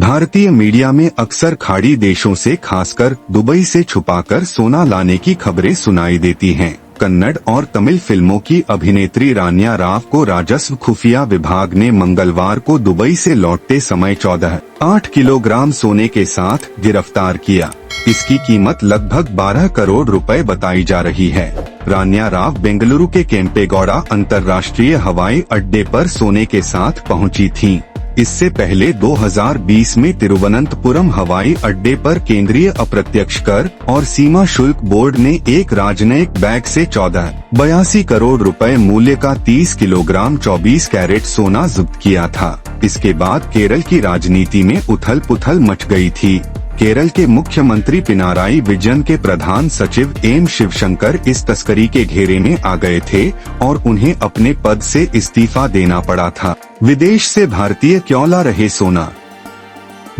भारतीय मीडिया में अक्सर खाड़ी देशों से खासकर दुबई से छुपाकर सोना लाने की खबरें सुनाई देती हैं। कन्नड़ और तमिल फिल्मों की अभिनेत्री रान्या राव को राजस्व खुफिया विभाग ने मंगलवार को दुबई से लौटते समय 14.8 किलोग्राम सोने के साथ गिरफ्तार किया। इसकी कीमत लगभग 12 करोड़ रुपए बताई जा रही है। रान्या राव बेंगलुरु के केम्पेगौड़ा अंतर्राष्ट्रीय हवाई अड्डे पर सोने के साथ पहुंची थीं। इससे पहले 2020 में तिरुवनंतपुरम हवाई अड्डे पर केंद्रीय अप्रत्यक्ष कर और सीमा शुल्क बोर्ड ने एक राजनयिक बैग से 82 करोड़ रुपए मूल्य का 30 किलोग्राम 24 कैरेट सोना जब्त किया था। इसके बाद केरल की राजनीति में उथल पुथल मच गई थी। केरल के मुख्यमंत्री पिनाराई विजयन के प्रधान सचिव एम शिवशंकर इस तस्करी के घेरे में आ गए थे और उन्हें अपने पद से इस्तीफा देना पड़ा था। विदेश से भारतीय क्यों ला रहे सोना?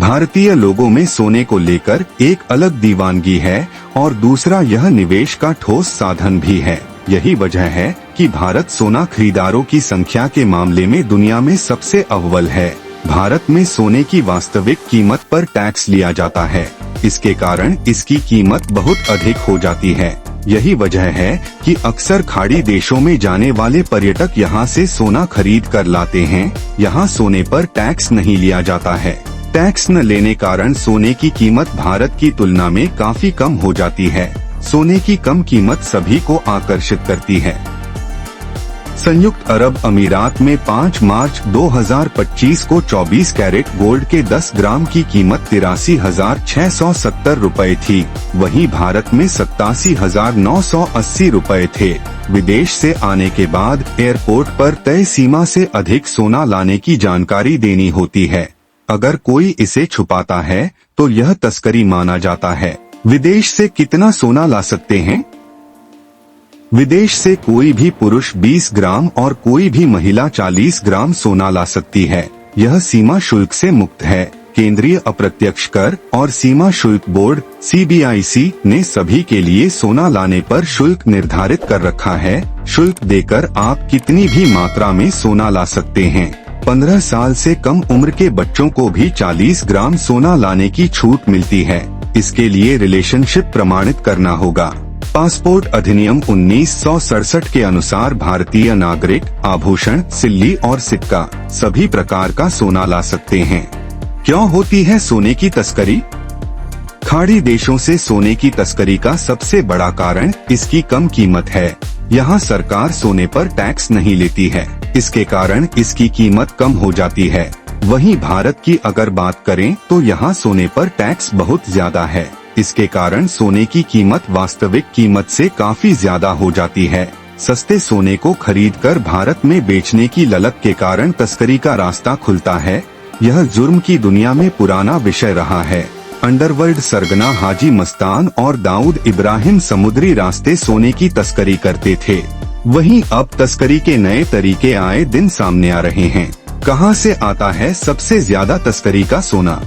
भारतीय लोगों में सोने को लेकर एक अलग दीवानगी है और दूसरा यह निवेश का ठोस साधन भी है। यही वजह है कि भारत सोना खरीदारों की संख्या के मामले में दुनिया में सबसे अव्वल है। भारत में सोने की वास्तविक कीमत पर टैक्स लिया जाता है। इसके कारण इसकी कीमत बहुत अधिक हो जाती है। यही वजह है कि अक्सर खाड़ी देशों में जाने वाले पर्यटक यहाँ से सोना खरीद कर लाते हैं। यहाँ सोने पर टैक्स नहीं लिया जाता है। टैक्स न लेने कारण सोने की कीमत भारत की तुलना में काफी कम हो जाती है। सोने की कम कीमत सभी को आकर्षित करती है। संयुक्त अरब अमीरात में 5 मार्च 2025 को 24 कैरेट गोल्ड के 10 ग्राम की कीमत 83,670 रुपए थी। वहीं भारत में 87,980 रुपए थे। विदेश से आने के बाद एयरपोर्ट पर तय सीमा से अधिक सोना लाने की जानकारी देनी होती है। अगर कोई इसे छुपाता है तो यह तस्करी माना जाता है। विदेश से कितना सोना ला सकते हैं? विदेश से कोई भी पुरुष 20 ग्राम और कोई भी महिला 40 ग्राम सोना ला सकती है। यह सीमा शुल्क से मुक्त है। केंद्रीय अप्रत्यक्ष कर और सीमा शुल्क बोर्ड CBIC ने सभी के लिए सोना लाने पर शुल्क निर्धारित कर रखा है। शुल्क देकर आप कितनी भी मात्रा में सोना ला सकते हैं। 15 साल से कम उम्र के बच्चों को भी 40 ग्राम सोना लाने की छूट मिलती है। इसके लिए रिलेशनशिप प्रमाणित करना होगा। पासपोर्ट अधिनियम 1967 के अनुसार भारतीय नागरिक आभूषण, सिल्ली और सिक्का सभी प्रकार का सोना ला सकते हैं। क्यों होती है सोने की तस्करी? खाड़ी देशों से सोने की तस्करी का सबसे बड़ा कारण इसकी कम कीमत है। यहाँ सरकार सोने पर टैक्स नहीं लेती है। इसके कारण इसकी कीमत कम हो जाती है। वहीं भारत की अगर बात करें तो यहाँ सोने पर टैक्स बहुत ज्यादा है। इसके कारण सोने की कीमत वास्तविक कीमत से काफी ज्यादा हो जाती है। सस्ते सोने को खरीदकर भारत में बेचने की ललक के कारण तस्करी का रास्ता खुलता है। यह जुर्म की दुनिया में पुराना विषय रहा है। अंडरवर्ल्ड सरगना हाजी मस्तान और दाऊद इब्राहिम समुद्री रास्ते सोने की तस्करी करते थे। वहीं अब तस्करी के नए तरीके आए दिन सामने आ रहे हैं। कहां से आता है सबसे ज्यादा तस्करी का सोना?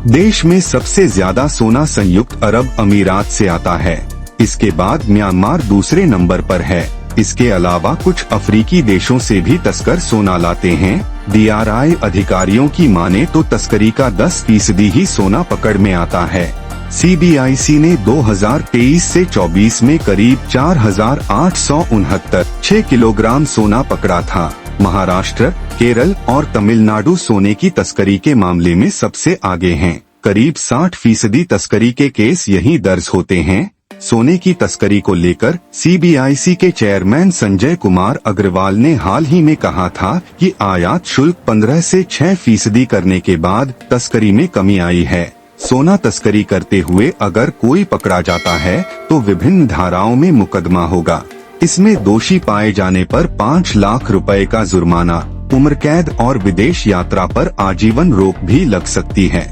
देश में सबसे ज्यादा सोना संयुक्त अरब अमीरात से आता है। इसके बाद म्यांमार दूसरे नंबर पर है। इसके अलावा कुछ अफ्रीकी देशों से भी तस्कर सोना लाते हैं। DRI अधिकारियों की माने तो तस्करी का 10% ही सोना पकड़ में आता है। CBIC ने 2023 से 24 में करीब 4,869 किलोग्राम सोना पकड़ा था। महाराष्ट्र, केरल और तमिलनाडु सोने की तस्करी के मामले में सबसे आगे हैं। करीब 60% तस्करी के केस यहीं दर्ज होते हैं। सोने की तस्करी को लेकर CBIC के चेयरमैन संजय कुमार अग्रवाल ने हाल ही में कहा था कि आयात शुल्क 15 से 6% करने के बाद तस्करी में कमी आई है। सोना तस्करी करते हुए अगर कोई पकड़ा जाता है तो विभिन्न धाराओं में मुकदमा होगा। इसमें दोषी पाए जाने पर 5 लाख रुपए का जुर्माना, उम्र कैद और विदेश यात्रा पर आजीवन रोक भी लग सकती है।